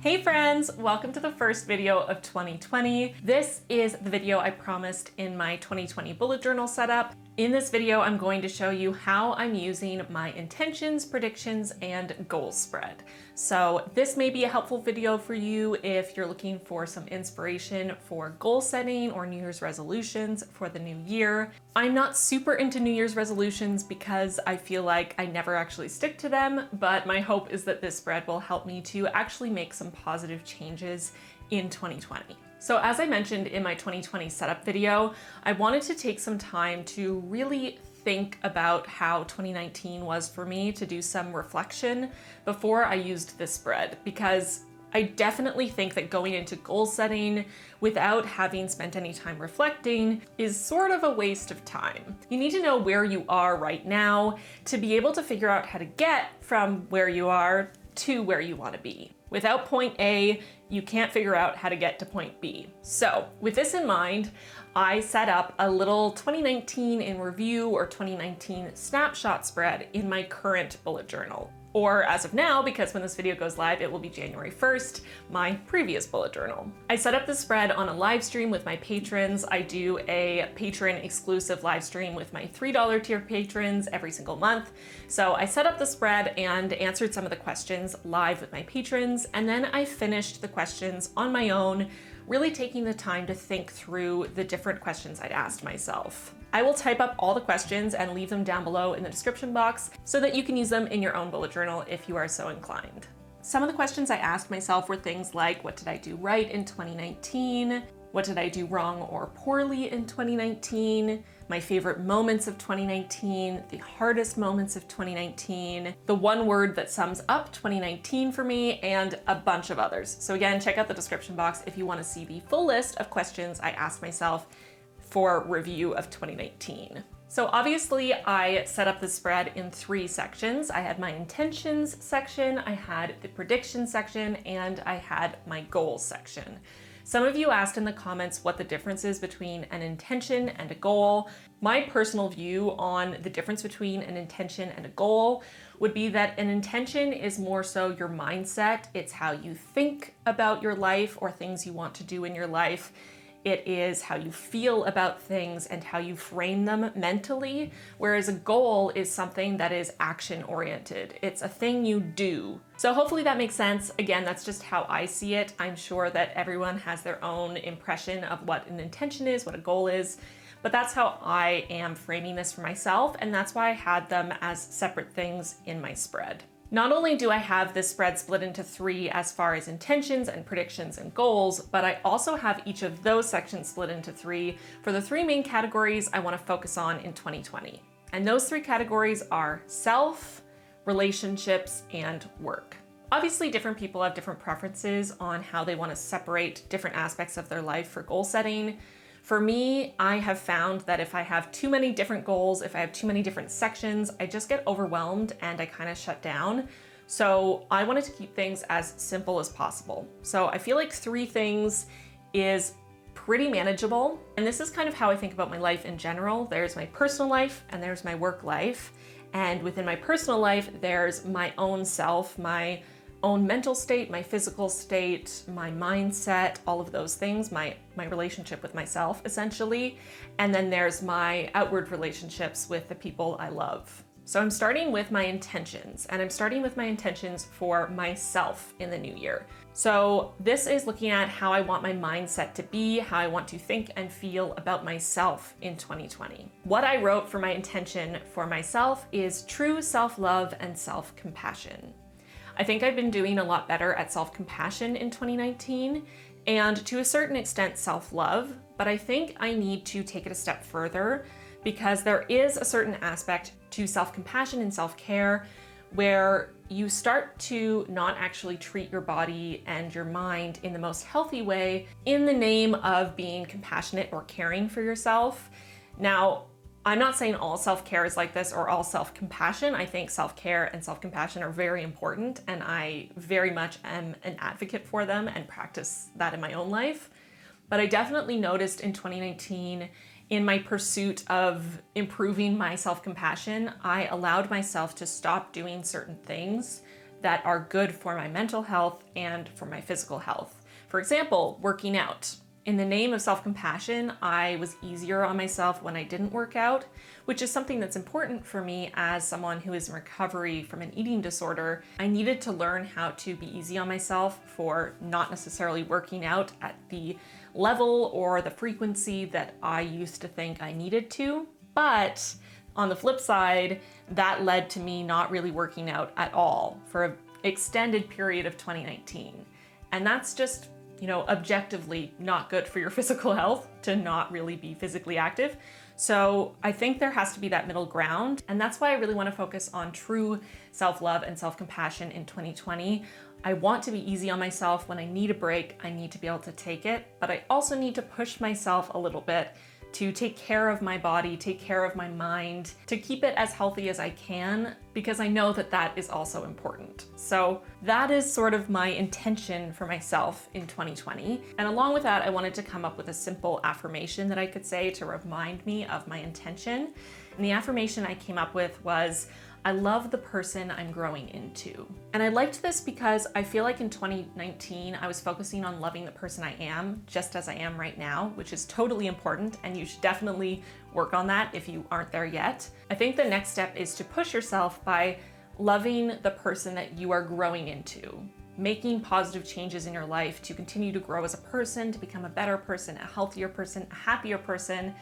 Hey friends, welcome to the first video of 2020. This is the video I promised in my 2020 bullet journal setup. In this video, I'm going to show you how I'm using my intentions, predictions, and goals spread. So this may be a helpful video for you if you're looking for some inspiration for goal setting or New Year's resolutions for the new year. I'm not super into New Year's resolutions because I feel like I never actually stick to them, but my hope is that this spread will help me to actually make some positive changes in 2020. So as I mentioned in my 2020 setup video, I wanted to take some time to really think about how 2019 was for me, to do some reflection before I used this spread, because I definitely think that going into goal setting without having spent any time reflecting is sort of a waste of time. You need to know where you are right now to be able to figure out how to get from where you are to where you want to be. Without point A, you can't figure out how to get to point B. So with this in mind, I set up a little 2019 in review or 2019 snapshot spread in my current bullet journal. Or as of now, because when this video goes live, it will be January 1st, my previous bullet journal. I set up the spread on a live stream with my patrons. I do a patron exclusive live stream with my $3 tier patrons every single month. So I set up the spread and answered some of the questions live with my patrons, and then I finished the questions on my own, really taking the time to think through the different questions I'd asked myself. I will type up all the questions and leave them down below in the description box so that you can use them in your own bullet journal if you are so inclined. Some of the questions I asked myself were things like, what did I do right in 2019? What did I do wrong or poorly in 2019? My favorite moments of 2019, the hardest moments of 2019, the one word that sums up 2019 for me, and a bunch of others. So again, check out the description box if you want to see the full list of questions I asked myself for review of 2019. So obviously I set up the spread in 3 sections. I had my intentions section, I had the prediction section, and I had my goals section. Some of you asked in the comments what the difference is between an intention and a goal. My personal view on the difference between an intention and a goal would be that an intention is more so your mindset. It's how you think about your life or things you want to do in your life. It is how you feel about things and how you frame them mentally, whereas a goal is something that is action-oriented. It's a thing you do. So hopefully that makes sense. Again, that's just how I see it. I'm sure that everyone has their own impression of what an intention is, what a goal is, but that's how I am framing this for myself, and that's why I had them as separate things in my spread. Not only do I have this spread split into 3 as far as intentions and predictions and goals, but I also have each of those sections split into 3 for the 3 main categories I want to focus on in 2020. And those 3 categories are self, relationships, and work. Obviously, different people have different preferences on how they want to separate different aspects of their life for goal setting. For me, I have found that if I have too many different goals, if I have too many different sections, I just get overwhelmed and I kind of shut down. So I wanted to keep things as simple as possible. So I feel like 3 things is pretty manageable. And this is kind of how I think about my life in general. There's my personal life and there's my work life. And within my personal life, there's my own self, my own mental state, my physical state, my mindset, all of those things, my relationship with myself, essentially. And then there's my outward relationships with the people I love. So I'm starting with my intentions, and I'm starting with my intentions for myself in the new year. So this is looking at how I want my mindset to be, how I want to think and feel about myself in 2020. What I wrote for my intention for myself is true self-love and self-compassion. I think I've been doing a lot better at self-compassion in 2019 and to a certain extent self-love, but I think I need to take it a step further because there is a certain aspect to self-compassion and self-care where you start to not actually treat your body and your mind in the most healthy way in the name of being compassionate or caring for yourself. Now, I'm not saying all self-care is like this or all self-compassion. I think self-care and self-compassion are very important, and I very much am an advocate for them and practice that in my own life. But I definitely noticed in 2019, in my pursuit of improving my self-compassion, I allowed myself to stop doing certain things that are good for my mental health and for my physical health. For example, working out. In the name of self-compassion, I was easier on myself when I didn't work out, which is something that's important for me as someone who is in recovery from an eating disorder. I needed to learn how to be easy on myself for not necessarily working out at the level or the frequency that I used to think I needed to. But on the flip side, that led to me not really working out at all for an extended period of 2019. And that's just, objectively not good for your physical health to not really be physically active. So I think there has to be that middle ground. And that's why I really want to focus on true self-love and self-compassion in 2020. I want to be easy on myself. When I need a break, I need to be able to take it, but I also need to push myself a little bit to take care of my body, take care of my mind, to keep it as healthy as I can, because I know that that is also important. So that is sort of my intention for myself in 2020. And along with that, I wanted to come up with a simple affirmation that I could say to remind me of my intention. And the affirmation I came up with was, I love the person I'm growing into. And I liked this because I feel like in 2019, I was focusing on loving the person I am, just as I am right now, which is totally important, and you should definitely work on that if you aren't there yet. I think the next step is to push yourself by loving the person that you are growing into, making positive changes in your life to continue to grow as a person, to become a better person, a healthier person, a happier person,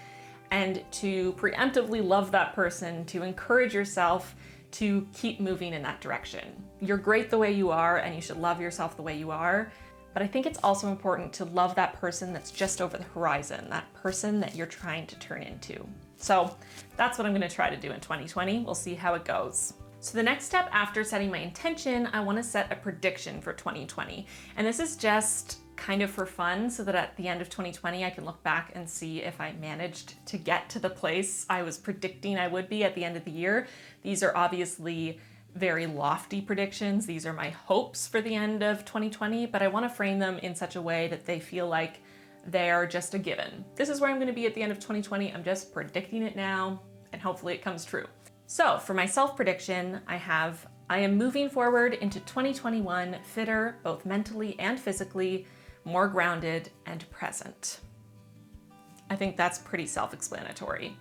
and to preemptively love that person, to encourage yourself to keep moving in that direction. You're great the way you are, and you should love yourself the way you are. But I think it's also important to love that person that's just over the horizon, that person that you're trying to turn into. So that's what I'm gonna try to do in 2020. We'll see how it goes. So the next step after setting my intention, I wanna set a prediction for 2020. And this is just kind of for fun, so that at the end of 2020, I can look back and see if I managed to get to the place I was predicting I would be at the end of the year. These are obviously very lofty predictions. These are my hopes for the end of 2020, but I want to frame them in such a way that they feel like they're just a given. This is where I'm going to be at the end of 2020. I'm just predicting it now, and hopefully it comes true. So for my self-prediction, I am moving forward into 2021 fitter, both mentally and physically, more grounded and present. I think that's pretty self-explanatory.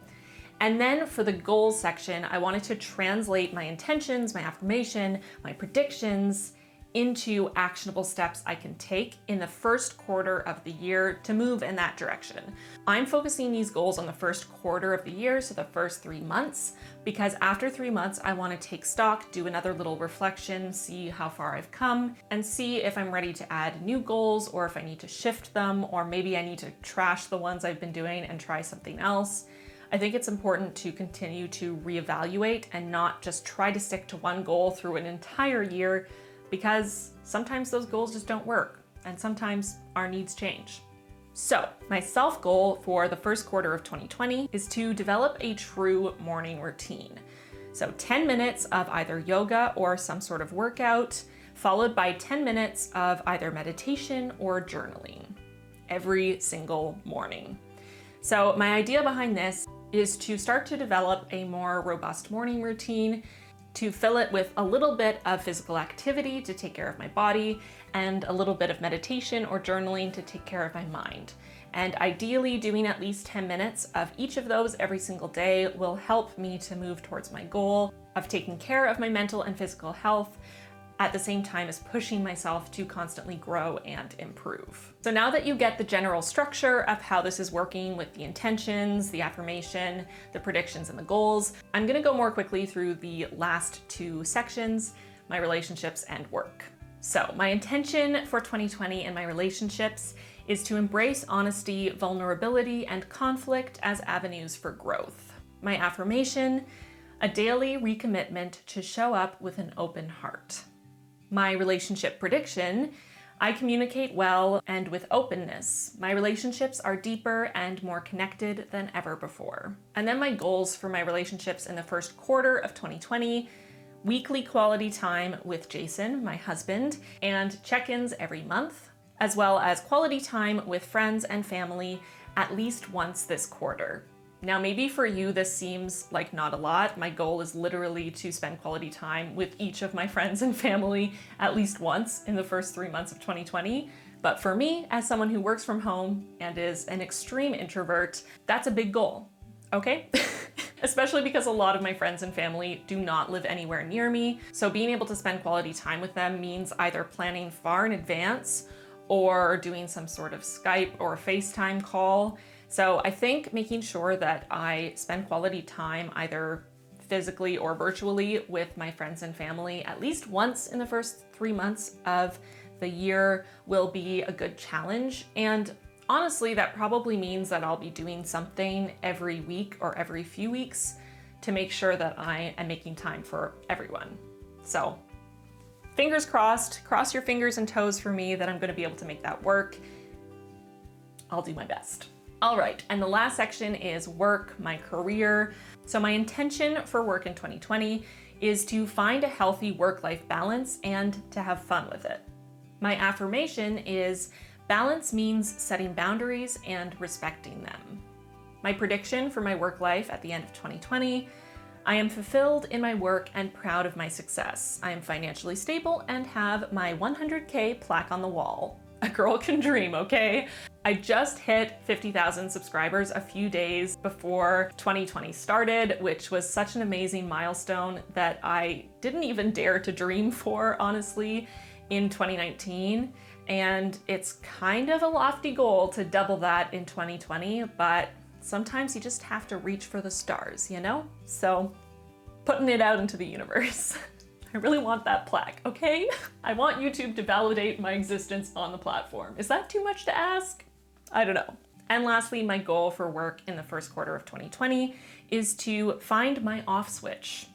And then for the goals section, I wanted to translate my intentions, my affirmation, my predictions into actionable steps I can take in the first quarter of the year to move in that direction. I'm focusing these goals on the first quarter of the year, so the first 3 months, because after 3 months, I want to take stock, do another little reflection, see how far I've come, and see if I'm ready to add new goals, or if I need to shift them, or maybe I need to trash the ones I've been doing and try something else. I think it's important to continue to reevaluate and not just try to stick to one goal through an entire year, because sometimes those goals just don't work, and sometimes our needs change. So my self goal for the first quarter of 2020 is to develop a true morning routine. So 10 minutes of either yoga or some sort of workout, followed by 10 minutes of either meditation or journaling every single morning. So my idea behind this is to start to develop a more robust morning routine, to fill it with a little bit of physical activity to take care of my body, and a little bit of meditation or journaling to take care of my mind. And ideally, doing at least 10 minutes of each of those every single day will help me to move towards my goal of taking care of my mental and physical health, at the same time as pushing myself to constantly grow and improve. So now that you get the general structure of how this is working with the intentions, the affirmation, the predictions, and the goals, I'm gonna go more quickly through the last 2 sections, my relationships and work. So my intention for 2020 and my relationships is to embrace honesty, vulnerability, and conflict as avenues for growth. My affirmation, a daily recommitment to show up with an open heart. My relationship prediction, I communicate well and with openness. My relationships are deeper and more connected than ever before. And then my goals for my relationships in the first quarter of 2020, weekly quality time with Jason, my husband, and check-ins every month, as well as quality time with friends and family at least once this quarter. Now, maybe for you, this seems like not a lot. My goal is literally to spend quality time with each of my friends and family at least once in the first 3 months of 2020. But for me, as someone who works from home and is an extreme introvert, that's a big goal, okay? Especially because a lot of my friends and family do not live anywhere near me. So being able to spend quality time with them means either planning far in advance or doing some sort of Skype or FaceTime call. So I think making sure that I spend quality time either physically or virtually with my friends and family at least once in the first 3 months of the year will be a good challenge. And honestly, that probably means that I'll be doing something every week or every few weeks to make sure that I am making time for everyone. So fingers crossed, cross your fingers and toes for me that I'm going to be able to make that work. I'll do my best. All right, and the last section is work, my career. So my intention for work in 2020 is to find a healthy work-life balance and to have fun with it. My affirmation is balance means setting boundaries and respecting them. My prediction for my work life at the end of 2020, I am fulfilled in my work and proud of my success. I am financially stable and have my 100K plaque on the wall. A girl can dream, okay? I just hit 50,000 subscribers a few days before 2020 started, which was such an amazing milestone that I didn't even dare to dream for, honestly, in 2019. And it's kind of a lofty goal to double that in 2020, but sometimes you just have to reach for the stars, you know? So putting it out into the universe. I really want that plaque, okay? I want YouTube to validate my existence on the platform. Is that too much to ask? I don't know. And lastly, my goal for work in the first quarter of 2020 is to find my off switch,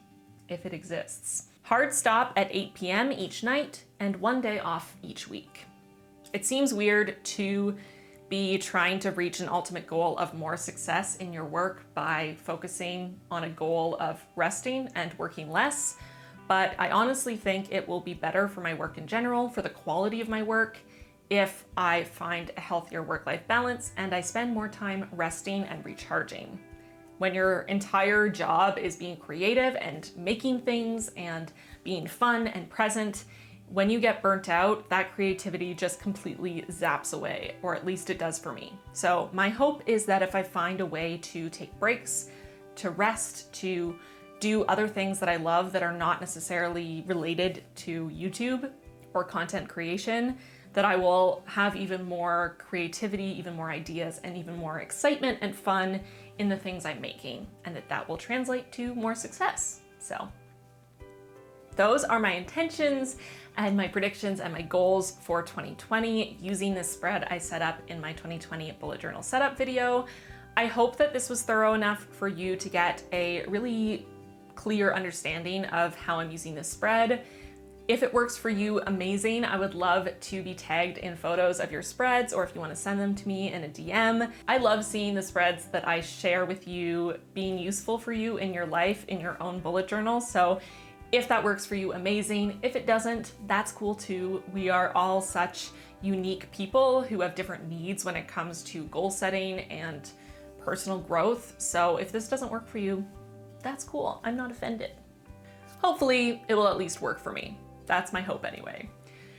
if it exists. Hard stop at 8 p.m. each night and 1 day off each week. It seems weird to be trying to reach an ultimate goal of more success in your work by focusing on a goal of resting and working less. But I honestly think it will be better for my work in general, for the quality of my work, if I find a healthier work-life balance and I spend more time resting and recharging. When your entire job is being creative and making things and being fun and present, when you get burnt out, that creativity just completely zaps away, or at least it does for me. So my hope is that if I find a way to take breaks, to rest, to do other things that I love that are not necessarily related to YouTube or content creation, that I will have even more creativity, even more ideas, and even more excitement and fun in the things I'm making, and that will translate to more success. So those are my intentions and my predictions and my goals for 2020 using this spread I set up in my 2020 bullet journal setup video. I hope that this was thorough enough for you to get a really clear understanding of how I'm using this spread. If it works for you, amazing. I would love to be tagged in photos of your spreads, or if you want to send them to me in a DM. I love seeing the spreads that I share with you being useful for you in your life, in your own bullet journal. So if that works for you, amazing. If it doesn't, that's cool too. We are all such unique people who have different needs when it comes to goal setting and personal growth. So if this doesn't work for you, that's cool. I'm not offended. Hopefully it will at least work for me. That's my hope anyway.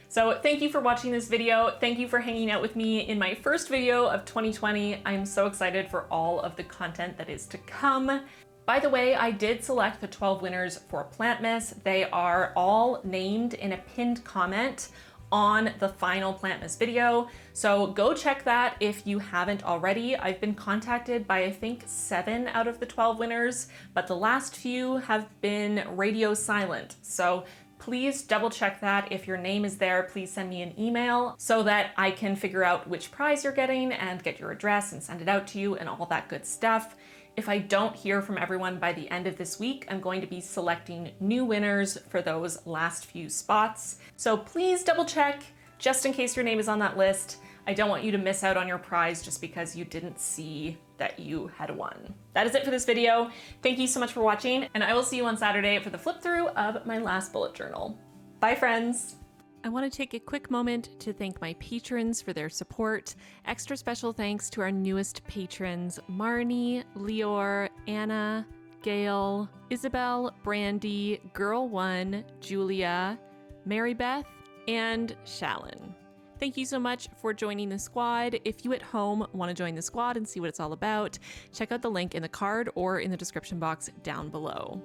So thank you for watching this video. Thank you for hanging out with me in my first video of 2020. I'm so excited for all of the content that is to come. By the way, I did select the 12 winners for Plantmas. They are all named in a pinned comment on the final Plantmas video. So go check that if you haven't already. I've been contacted by I think 7 out of the 12 winners, but the last few have been radio silent. So please double check that. If your name is there, please send me an email so that I can figure out which prize you're getting and get your address and send it out to you and all that good stuff. If I don't hear from everyone by the end of this week, I'm going to be selecting new winners for those last few spots. So please double check just in case your name is on that list. I don't want you to miss out on your prize just because you didn't see that you had won. That is it for this video. Thank you so much for watching, and I will see you on Saturday for the flip through of my last bullet journal. Bye, friends. I want to take a quick moment to thank my patrons for their support. Extra special thanks to our newest patrons, Marnie, Leor, Anna, Gail, Isabel, Brandy, Girl1, Julia, Mary Beth, and Shallon. Thank you so much for joining the squad. If you at home want to join the squad and see what it's all about, check out the link in the card or in the description box down below.